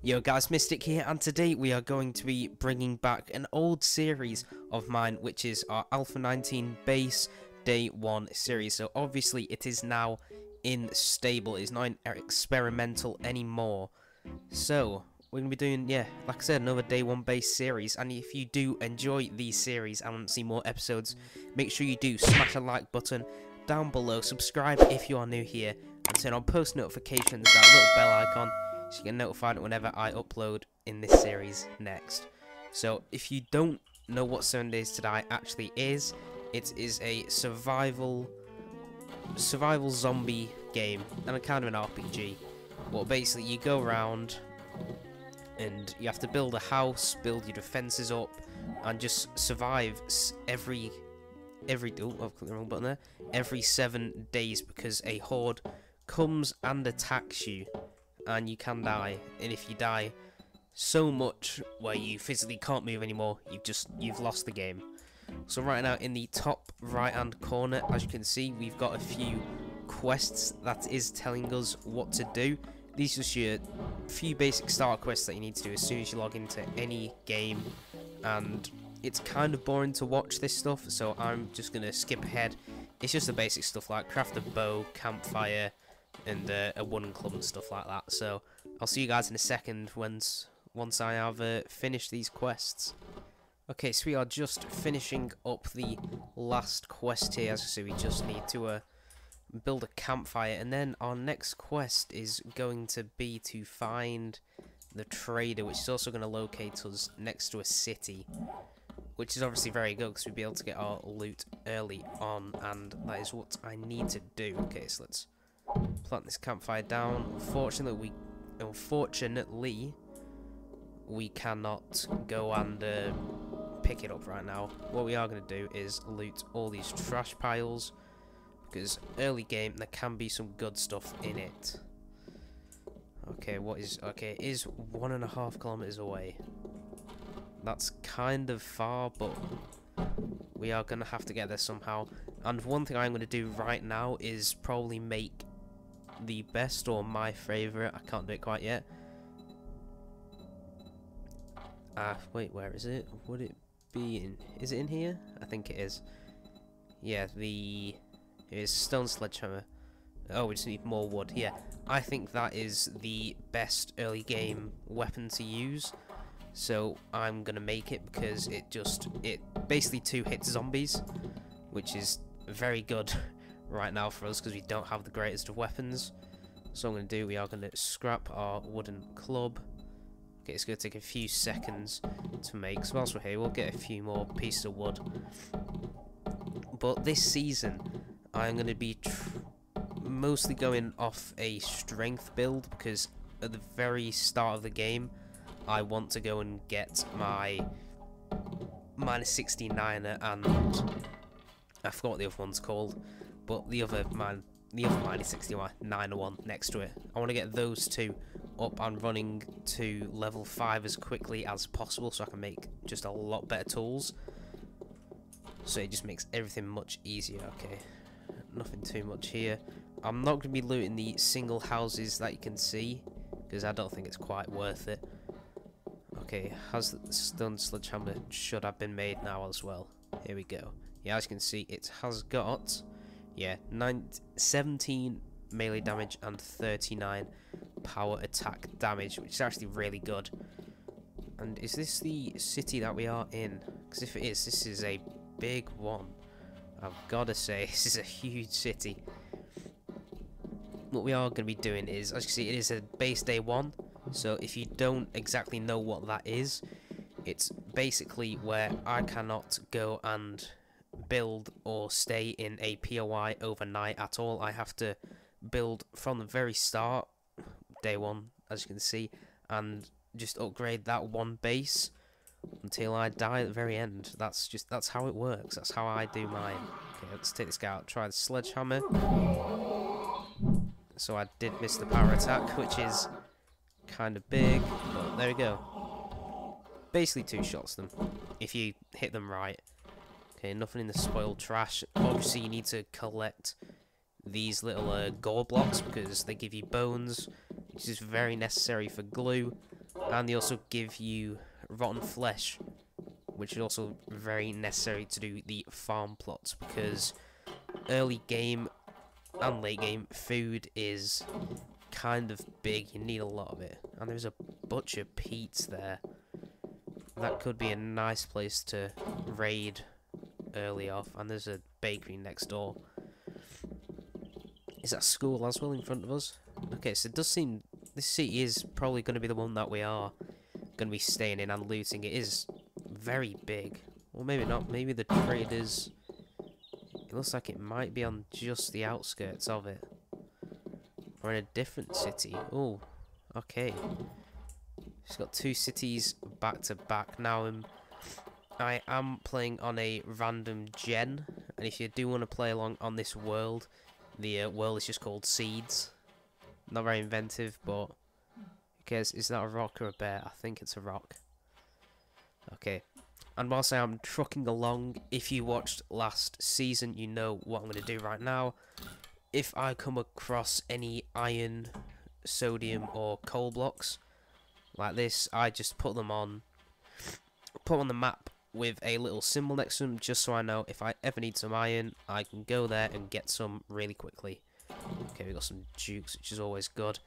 Yo guys, Mystic here, and today we are going to be bringing back an old series of mine, which is our Alpha 19 base day 1 series. So obviously it is now in stable, it's not experimental anymore. So we're going to be doing, like I said, another day 1 base series, and if you do enjoy these series and want to see more episodes, make sure you do smash a like button down below, subscribe if you are new here, and turn on post notifications, that little bell icon, so you get notified whenever I upload in this series next. So if you don't know what 7 Days to Die actually is, it is a survival zombie game, and a kind of an RPG. Well, basically you go around and you have to build a house, build your defenses up, and just survive every 7 days, because a horde comes and attacks you. And you can die, and if you die so much where you physically can't move anymore, you've lost the game. So right now in the top right hand corner, as you can see, we've got a few quests that is telling us what to do. These are just your few basic starter quests that you need to do as soon as you log into any game, and it's kind of boring to watch this stuff, so I'm just gonna skip ahead. It's just the basic stuff like craft a bow, campfire, and a wooden club and stuff like that. So I'll see you guys in a second once I have finished these quests. Okay, so we are just finishing up the last quest here. As I say, we just need to build a campfire, and then our next quest is going to be to find the trader, which is also going to locate us next to a city, which is obviously very good because we'll be able to get our loot early on, and that is what I need to do. Okay, so let's plant this campfire down. Unfortunately, we cannot go and pick it up right now. What we are going to do is loot all these trash piles, because early game there can be some good stuff in it. Okay, it is 1.5 kilometers away. That's kind of far, but we are going to have to get there somehow. And one thing I'm going to do right now is probably make the best, or my favourite, I can't do it quite yet. Wait, where is it? Would it be in, is it in here? I think it is. Yeah, it is stone sledgehammer. Oh, we just need more wood. Yeah, I think that is the best early game weapon to use, so I'm gonna make it, because it basically 2-hits zombies, which is very good right now for us because we don't have the greatest of weapons. So I'm going to do, we are going to scrap our wooden club. Okay, it's going to take a few seconds to make, so whilst we're here we'll get a few more pieces of wood. But this season I'm going to be mostly going off a strength build, because at the very start of the game I want to go and get my -69er, and I forgot what the other one's called, but the other -69er one next to it. I want to get those two up and running to level 5 as quickly as possible, so I can make just a lot better tools. So it just makes everything much easier. Okay, nothing too much here. I'm not going to be looting the single houses that you can see, because I don't think it's quite worth it. Okay, has the stone sledgehammer should have been made now as well. Here we go. Yeah, as you can see, it has got, 17 melee damage and 39 power attack damage, which is actually really good. And is this the city that we are in? Because if it is, this is a big one. I've got to say, this is a huge city. What we are going to be doing is, as you can see, it is a base day 1. So if you don't exactly know what that is, it's basically where I cannot go and build or stay in a POI overnight at all. I have to build from the very start, day 1, as you can see, and just upgrade that one base until I die at the very end. That's how it works. That's how I do mine. Okay, let's take this guy out. Try the sledgehammer. So I did miss the power attack, which is kind of big, but there we go. Basically 2 shots them if you hit them right. Okay, nothing in the spoiled trash. Obviously you need to collect these little gore blocks, because they give you bones, which is very necessary for glue. And they also give you rotten flesh, which is also very necessary to do the farm plots, because early game and late game food is kind of big. You need a lot of it. And there's a Butcher Pete's there. That could be a nice place to raid early off. And there's a bakery next door. Is that school as well in front of us? Okay, so it does seem this city is probably going to be the one that we are going to be staying in and looting. It is very big. Or maybe not. Maybe the traders... It looks like it might be on just the outskirts of it. Or in a different city. Oh, okay. It's got two cities back to back. Now, I am playing on a random gen. And if you do want to play along on this world, the world is just called Seeds. Not very inventive, but... Because is that a rock or a bear? I think it's a rock. Okay. And whilst I am trucking along, if you watched last season, you know what I'm going to do right now. If I come across any iron, sodium, or coal blocks like this, I just put them on the map with a little symbol next to them, just so I know if I ever need some iron, I can go there and get some really quickly. Okay, we got some jukes, which is always good.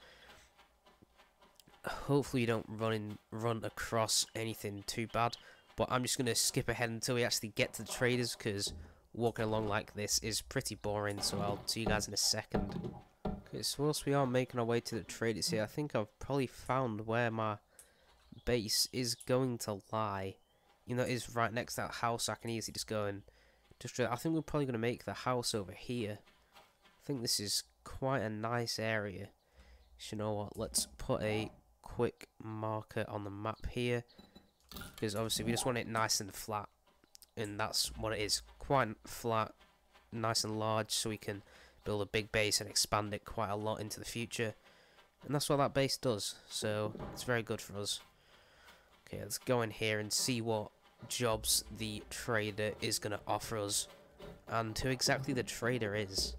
Hopefully you don't run across anything too bad. But I'm just going to skip ahead until we actually get to the traders, because walking along like this is pretty boring, so I'll see you guys in a second. Okay, so whilst we are making our way to the traders here, I think I've probably found where my base is going to lie. You know, it is right next to that house, so I can easily just go and... I think we're probably going to make the house over here. I think this is quite a nice area. So you know what, let's put a quick marker on the map here. Because obviously we just want it nice and flat, and that's what it is, quite flat, nice and large, so we can build a big base and expand it quite a lot into the future. And that's what that base does, so it's very good for us. Okay, let's go in here and see what jobs the trader is going to offer us, and who exactly the trader is.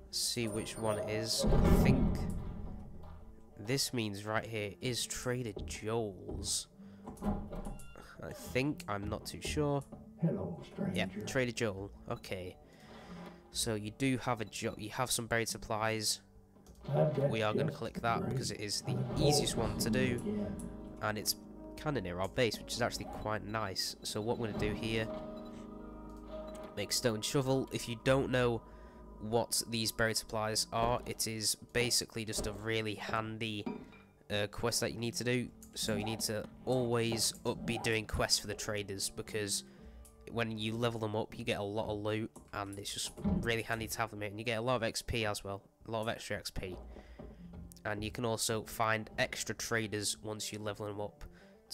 Let's see which one it is. I think this means right here is Trader Joel's. I think, I'm not too sure. Hello, stranger. Yeah, Trader Joel. Okay. So you do have a job. You have some buried supplies. We are going to click that because it is the easiest one to do, and it's kind of near our base, which is actually quite nice. So what we're going to do here, make stone shovel. If you don't know what these buried supplies are, it is basically just a really handy quest that you need to do. So you need to always be doing quests for the traders, because when you level them up you get a lot of loot, and it's just really handy to have them here, and you get a lot of XP as well, a lot of extra XP. And you can also find extra traders once you level them up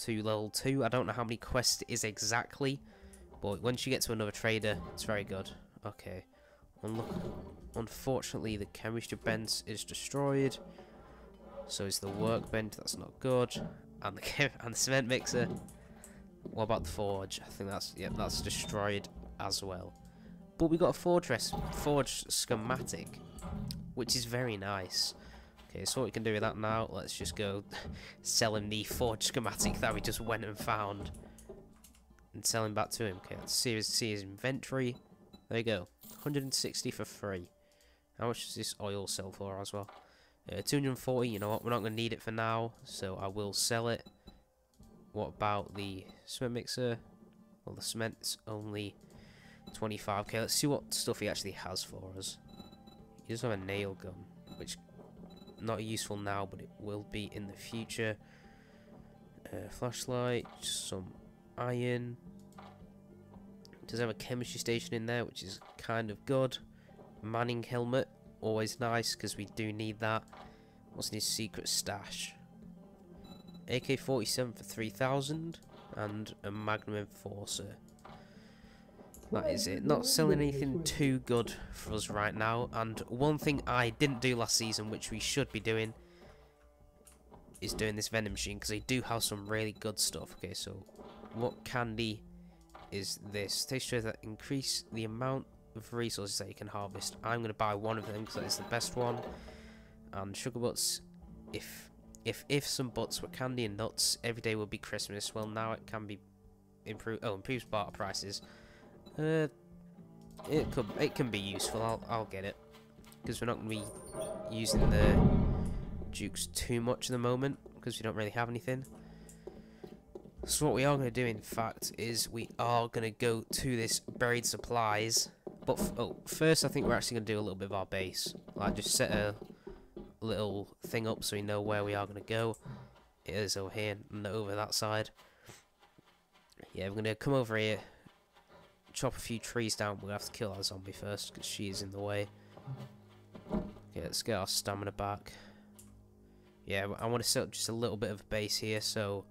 to level 2. I don't know how many quests it is exactly, but once you get to another trader, it's very good. Okay, and look, unfortunately the chemistry bench is destroyed, so is the workbench. That's not good. And the cement mixer. What about the forge? I think that's destroyed as well. But we got a forge schematic, which is very nice. Okay, so what we can do with that now, let's just go sell him the forge schematic that we just went and found, and sell him back to him. Okay, let's see his inventory. There you go, 160 for free. How much does this oil sell for as well? 240, you know what, we're not going to need it for now, so I will sell it. What about the cement mixer? Well, the cement's only 25. Okay, let's see what stuff he actually has for us. He does have a nail gun, which not useful now, but it will be in the future. Flashlight, some iron. Does have a chemistry station in there, which is kind of good. Manning helmet. Always nice, because we do need that. What's in his secret stash? AK-47 for 3,000 and a Magnum Enforcer. That is it. Not selling anything too good for us right now. And one thing I didn't do last season, which we should be doing, is doing this vending machine, because they do have some really good stuff. Okay, so what candy is this? Taste trays that increase the amount of resources that you can harvest. I'm going to buy one of them because that is the best one. And sugar butts, if if ifs and buts were candy and nuts, every day would be Christmas. Well, now it can be improved. Oh, improves barter prices. It can be useful. I'll get it, because we're not going to be using the Dukes too much at the moment because we don't really have anything. So what we are going to do, in fact, is we are going to go to this buried supplies. But first, I think we're actually going to do a little bit of our base. Like, just set a little thing up so we know where we are going to go. It is over here and over that side. Yeah, we're going to come over here, chop a few trees down. We'll have to kill our zombie first because she is in the way. Okay, let's get our stamina back. Yeah, I want to set up just a little bit of a base here so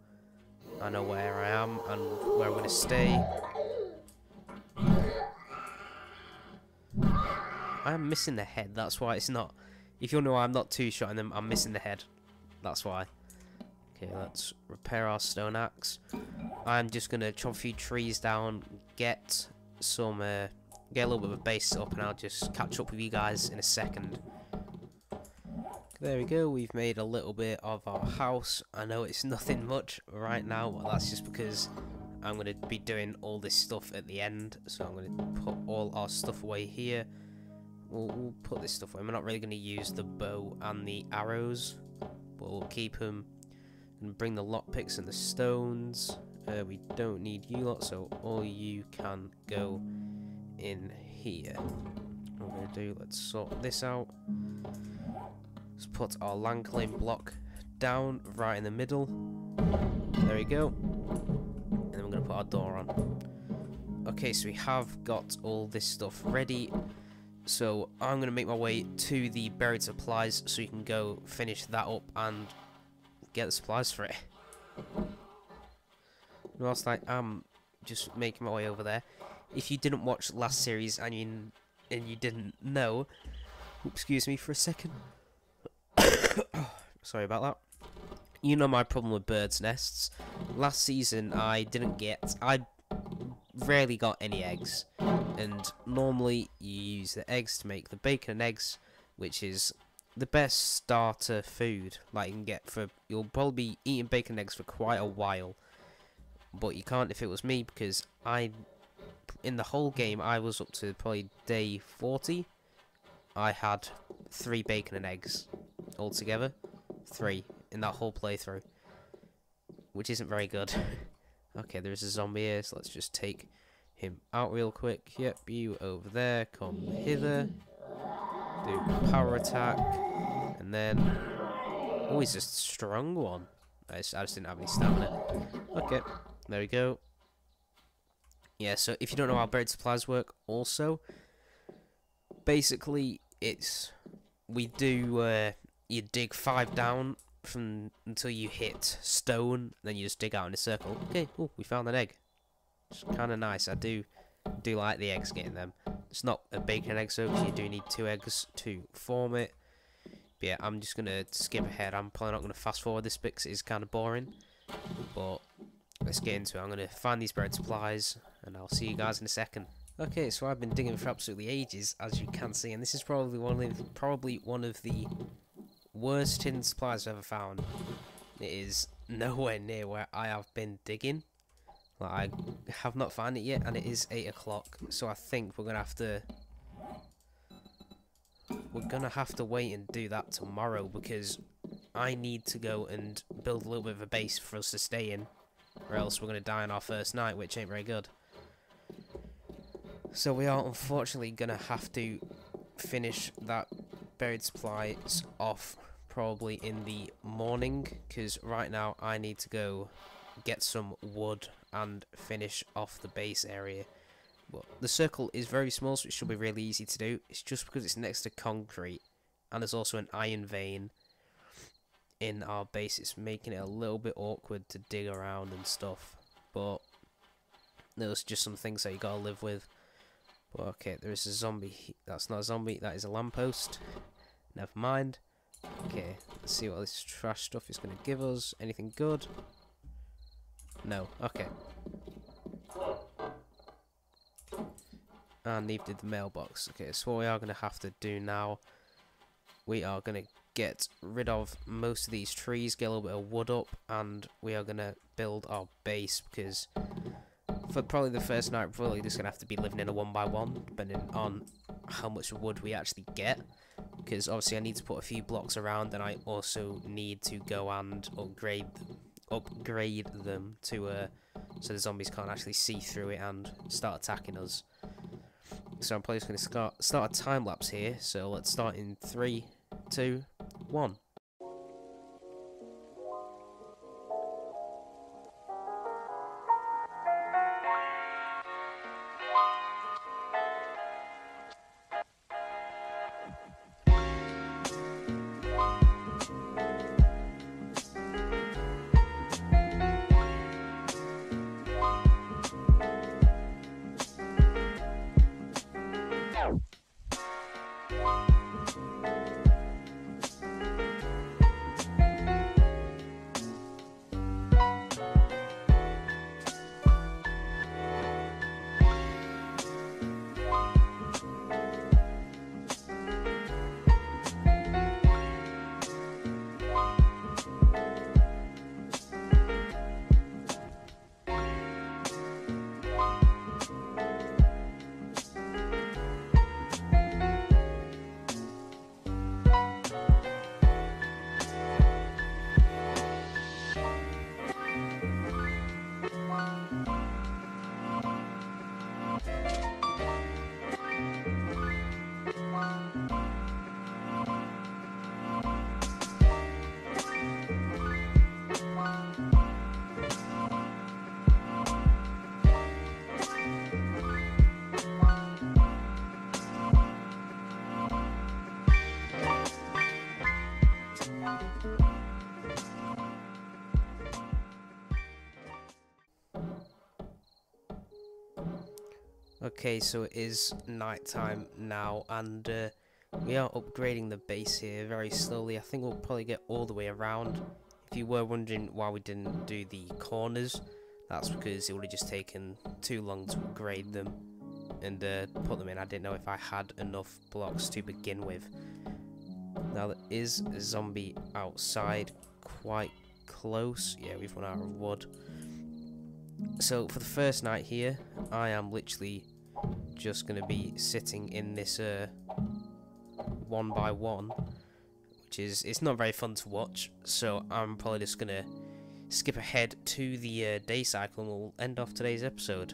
I know where I am and where I'm going to stay. I'm missing the head, that's why it's not... If you know I'm not two-shotting them, I'm missing the head. That's why. Okay, let's repair our stone axe. I'm just going to chop a few trees down, get some... get a little bit of a base set up, and I'll just catch up with you guys in a second. There we go, we've made a little bit of our house. I know it's nothing much right now, but that's just because I'm going to be doing all this stuff at the end. So I'm going to put all our stuff away here. We'll put this stuff away. We're not really going to use the bow and the arrows, but we'll keep them. And bring the lockpicks and the stones. We don't need you lot, so all you can go in here. What we're going to do, let's sort this out. Let's put our land claim block down right in the middle. There we go. And then we're going to put our door on. Okay, so we have got all this stuff ready. So I'm going to make my way to the buried supplies so you can go finish that up and get the supplies for it. Whilst I am just making my way over there, if you didn't watch last series and you didn't know, excuse me for a second. Sorry about that. You know my problem with birds' nests. Last season I rarely got any eggs, and normally you use the eggs to make the bacon and eggs, which is the best starter food like you can get for. You'll probably be eating bacon and eggs for quite a while, but you can't if it was me, because in the whole game I was up to probably day 40. I had 3 bacon and eggs altogether. 3 in that whole playthrough, which isn't very good. Okay, there's a zombie here, so let's just take him out real quick. Yep, you over there, come hither. Do power attack, and then... Oh, he's a strong one. I just didn't have any stamina. Okay, there we go. Yeah, so if you don't know how buried supplies work, also, basically, we do, you dig 5 down until you hit stone, then you just dig out in a circle. Okay, oh, we found an egg. It's kind of nice. I do like the eggs, getting them. It's not a bacon egg, so you do need 2 eggs to form it. But yeah, I'm just going to skip ahead. I'm probably not going to fast forward this bit because it is kind of boring. But let's get into it. I'm going to find these buried supplies, and I'll see you guys in a second. Okay, so I've been digging for absolutely ages, as you can see, and this is probably one of the worst hidden supplies I've ever found. It is nowhere near where I have been digging. Like, I have not found it yet, and it is 8 o'clock, so I think we're gonna have to wait and do that tomorrow, because I need to go and build a little bit of a base for us to stay in, or else we're gonna die on our first night, which ain't very good. So we are unfortunately gonna have to finish that buried supplies off probably in the morning, because right now I need to go get some wood and finish off the base area. Well, the circle is very small, so it should be really easy to do. It's just because it's next to concrete, and there's also an iron vein in our base. It's making it a little bit awkward to dig around and stuff, but there's just some things that you gotta live with. But okay, there is a zombie. That's not a zombie, that is a lamppost. Never mind. Okay, let's see what this trash stuff is going to give us. Anything good? No. Okay. And neither did the mailbox. Okay, so what we are going to have to do now, we are going to get rid of most of these trees, get a little bit of wood up, and we are going to build our base, because for probably the first night, we're probably just going to have to be living in a 1x1, depending on how much wood we actually get, because obviously I need to put a few blocks around, and I also need to go and upgrade them to so the zombies can't actually see through it and start attacking us. So I'm probably just going to start a time lapse here. So let's start in 3, 2, 1. Okay, so it is nighttime now, and we are upgrading the base here very slowly. I think we'll probably get all the way around. If you were wondering why we didn't do the corners, that's because it would have just taken too long to upgrade them and put them in. I didn't know if I had enough blocks to begin with. Now there is a zombie outside, quite close. Yeah, we've run out of wood. So for the first night here, I am literally just going to be sitting in this 1x1, which is, it's not very fun to watch, so I'm probably just going to skip ahead to the day cycle and we'll end off today's episode.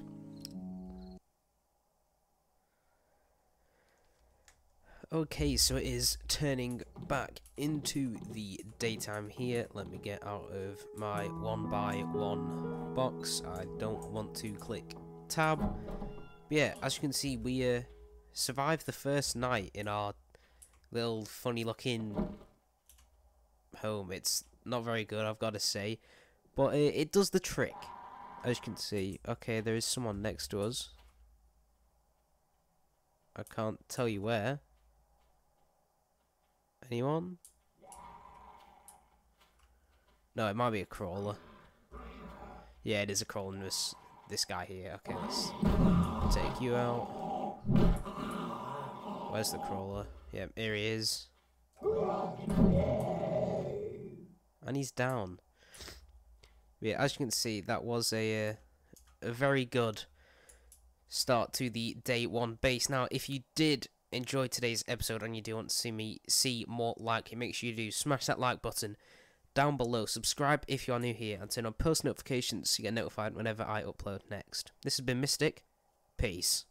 Okay, so it is turning back into the daytime here. Let me get out of my 1x1 box. I don't want to click tab. But yeah, as you can see, we survived the first night in our little funny looking home. It's not very good, I've got to say, but it does the trick, as you can see. Okay, there is someone next to us. I can't tell you where. Anyone? No, it might be a crawler. Yeah, it is a crawler. This guy here. Okay, let's take you out. Where's the crawler? Yeah, here he is. And he's down. Yeah, as you can see, that was a very good start to the day one base. Now, if you did enjoy today's episode and you do want to see me see more like it, make sure you do smash that like button down below, subscribe if you are new here, and turn on post notifications so you get notified whenever I upload next. This has been Mystic. Peace.